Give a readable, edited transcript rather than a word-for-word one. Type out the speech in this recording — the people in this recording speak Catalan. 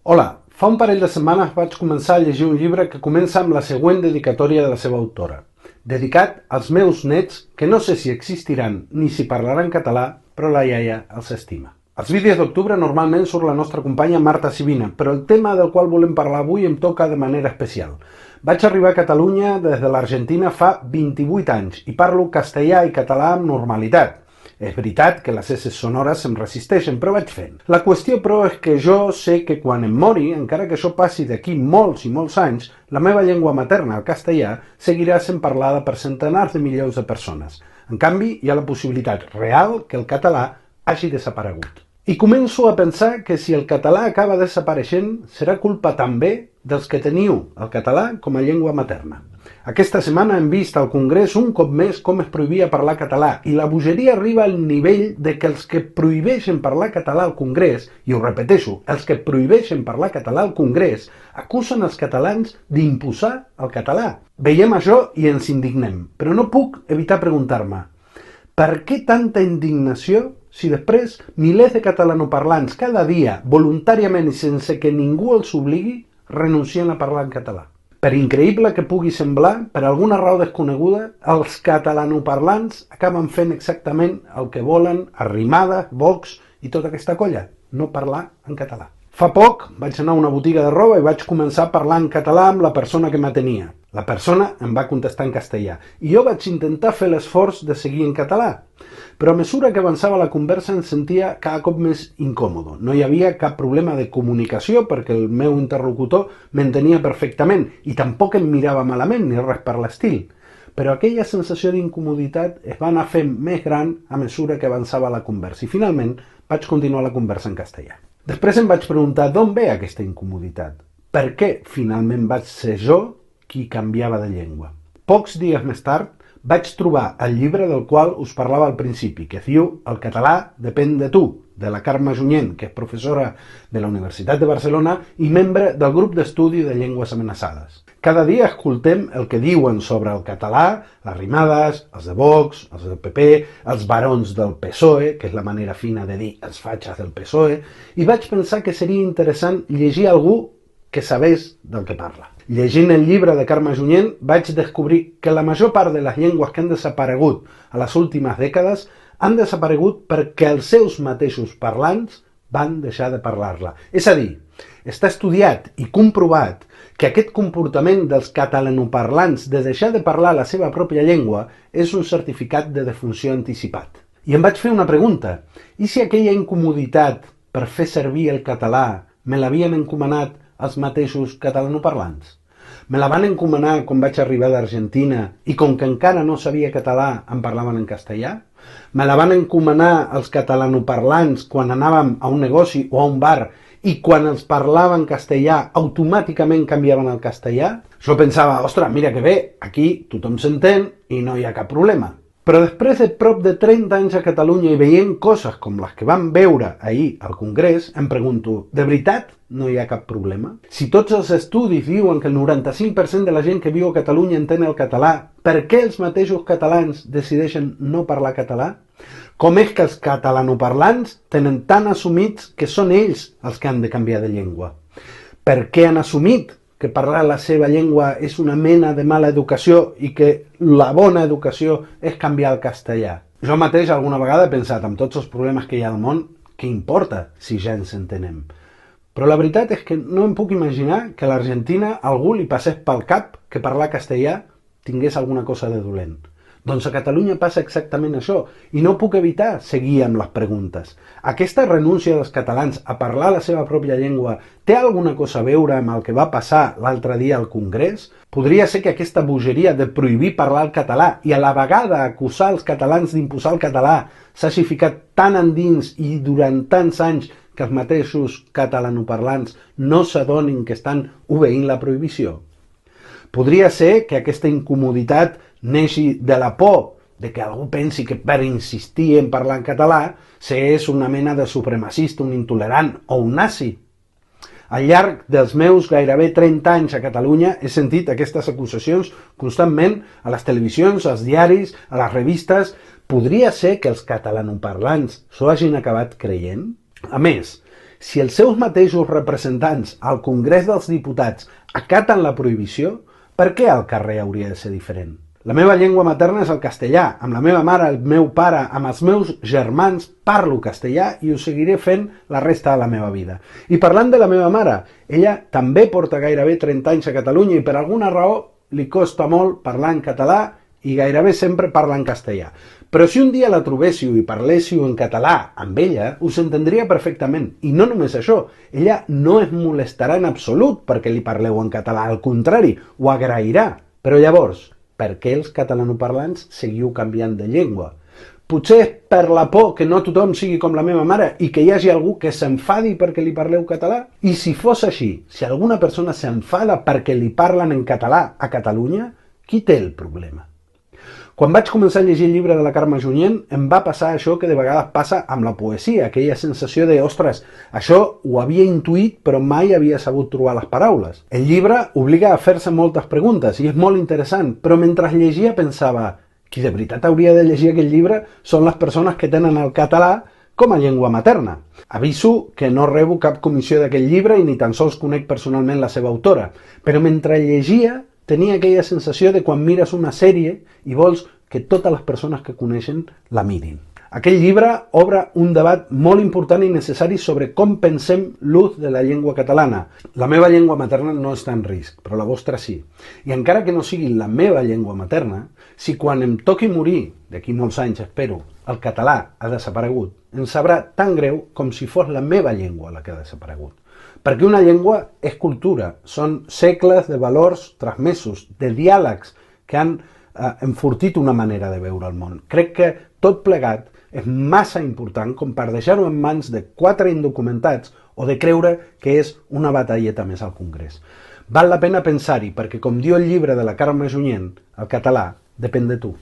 Hola, fa un parell de setmanes vaig començar a llegir un llibre que comença amb la següent dedicatòria de la seva autora. Dedicat als meus nets, que no sé si existiran ni si parlaran català, però la iaia els estima. Als vídeos d'octubre normalment surt la nostra companya Marta Sibina, però el tema del qual volem parlar avui em toca de manera especial. Vaig arribar a Catalunya des de l'Argentina fa 28 anys i parlo castellà i català amb normalitat. És veritat que les S sonores em resisteixen, però vaig fent. La qüestió, però, és que jo sé que quan em mori, encara que això passi d'aquí molts i molts anys, la meva llengua materna, el castellà, seguirà sent parlada per centenars de milions de persones. En canvi, hi ha la possibilitat real que el català hagi desaparegut. I començo a pensar que si el català acaba desapareixent, serà culpa també dels que teniu el català com a llengua materna. Aquesta setmana hem vist al Congrés un cop més com es prohibia parlar català i la bogeria arriba al nivell de que els que prohibeixen parlar català al Congrés, i ho repeteixo, els que prohibeixen parlar català al Congrés, acusen els catalans d'imposar el català. Veiem això i ens indignem, però no puc evitar preguntar-me per què tanta indignació si després milers de catalanoparlants cada dia, voluntàriament i sense que ningú els obligui, renuncien a parlar en català. Per increïble que pugui semblar, per alguna raó desconeguda, els catalanoparlants acaben fent exactament el que volen Arrimadas, Vox i tota aquesta colla, no parlar en català. Fa poc vaig anar a una botiga de roba i vaig començar a parlar en català amb la persona que m'atenia. La persona em va contestar en castellà i jo vaig intentar fer l'esforç de seguir en català. Però a mesura que avançava la conversa em sentia cada cop més incòmode. No hi havia cap problema de comunicació perquè el meu interlocutor m'entenia perfectament i tampoc em mirava malament ni res per l'estil. Però aquella sensació d'incomoditat es va anar fent més gran a mesura que avançava la conversa i finalment vaig continuar la conversa en castellà. Després em vaig preguntar d'on ve aquesta incomoditat. Per què finalment vaig ser jo qui canviava de llengua? Pocs dies més tard vaig trobar el llibre del qual us parlava al principi, que es diu El català depèn de tu, de la Carme Junyent, que és professora de la Universitat de Barcelona i membre del grup d'estudi de llengües amenaçades. Cada dia escoltem el que diuen sobre el català, les Arrimadas, els de Vox, els del PP, els barons del PSOE, que és la manera fina de dir els fatxes del PSOE, i vaig pensar que seria interessant llegir algú que sabés del que parla. Llegint el llibre de Carme Junyent vaig descobrir que la major part de les llengües que han desaparegut a les últimes dècades han desaparegut perquè els seus mateixos parlants van deixar de parlar-la. És a dir, està estudiat i comprovat que aquest comportament dels catalanoparlants de deixar de parlar la seva pròpia llengua és un certificat de defunció anticipat. I em vaig fer una pregunta. I si aquella incomoditat per fer servir el català me l'havien encomanat els mateixos catalanoparlants? Me la van encomanar quan vaig arribar d'Argentina i com que encara no sabia català em parlaven en castellà? Me la van encomanar els catalanoparlants quan anàvem a un negoci o a un bar i quan els parlaven castellà automàticament canviaven al castellà? Jo pensava, ostres, mira que bé, aquí tothom s'entén i no hi ha cap problema. Però després de prop de 30 anys a Catalunya i veient coses com les que vam veure ahir al Congrés, em pregunto, de veritat no hi ha cap problema? Si tots els estudis diuen que el 95% de la gent que viu a Catalunya entén el català, per què els mateixos catalans decideixen no parlar català? Com és que els catalanoparlants tenen tan assumits que són ells els que han de canviar de llengua? Per què han assumit que parlar la seva llengua és una mena de mala educació i que la bona educació és canviar al castellà? Jo mateix alguna vegada he pensat, amb tots els problemes que hi ha al món, què importa si ja ens entenem? Però la veritat és que no em puc imaginar que a l'Argentina algú li passés pel cap que parlar castellà tingués alguna cosa de dolent. Doncs a Catalunya passa exactament això, i no puc evitar seguir amb les preguntes. Aquesta renúncia dels catalans a parlar la seva pròpia llengua té alguna cosa a veure amb el que va passar l'altre dia al Congrés? Podria ser que aquesta bogeria de prohibir parlar el català i a la vegada acusar els catalans d'imposar el català s'hagi ficat tan endins i durant tants anys que els mateixos catalanoparlants no s'adonin que estan obeint la prohibició? Podria ser que aquesta incomoditat neixi de la por de que algú pensi que per insistir en parlar en català s'és una mena de supremacista, un intolerant o un nazi. Al llarg dels meus gairebé 30 anys a Catalunya he sentit aquestes acusacions constantment a les televisions, als diaris, a les revistes. Podria ser que els catalanoparlants s'ho hagin acabat creient? A més, Si els seus mateixos representants al Congrés dels Diputats acaten la prohibició, per què el carrer hauria de ser diferent? La meva llengua materna és el castellà. Amb la meva mare, el meu pare, amb els meus germans parlo castellà i ho seguiré fent la resta de la meva vida. I parlant de la meva mare, ella també porta gairebé 30 anys a Catalunya i per alguna raó li costa molt parlar en català i gairebé sempre parla en castellà. Però si un dia la trobéssiu i parléssiu en català amb ella, us entendria perfectament. I no només això, ella no es molestarà en absolut perquè li parleu en català, al contrari, ho agrairà. Però llavors, per què els catalanoparlants seguiu canviant de llengua? Potser és per la por que no tothom sigui com la meva mare i que hi hagi algú que s'enfadi perquè li parleu català? I si fos així, si alguna persona s'enfada perquè li parlen en català a Catalunya, qui té el problema? Quan vaig començar a llegir el llibre de la Carme Junyent, em va passar això que de vegades passa amb la poesia, aquella sensació de, ostres, això ho havia intuït però mai havia sabut trobar les paraules. El llibre obliga a fer-se moltes preguntes i és molt interessant, però mentre llegia pensava, qui de veritat hauria de llegir aquest llibre són les persones que tenen el català com a llengua materna. Aviso que no rebo cap comissió d'aquest llibre i ni tan sols conec personalment la seva autora, però mentre llegia tenia aquella sensació de quan mires una sèrie i vols que totes les persones que coneixen la mirin. Aquest llibre obre un debat molt important i necessari sobre com pensem l'ús de la llengua catalana. La meva llengua materna no està en risc, però la vostra sí. I encara que no sigui la meva llengua materna, si quan em toqui morir, d'aquí molts anys espero, el català ha desaparegut, em sabrà tan greu com si fos la meva llengua la que ha desaparegut. Perquè una llengua és cultura, són segles de valors transmesos, de diàlegs que han enfortit una manera de veure el món. Crec que tot plegat és massa important com per deixar-ho en mans de 4 indocumentats o de creure que és una batalleta més al Congrés. Val la pena pensar-hi perquè, com diu el llibre de la Carme Junyent, el català depèn de tu.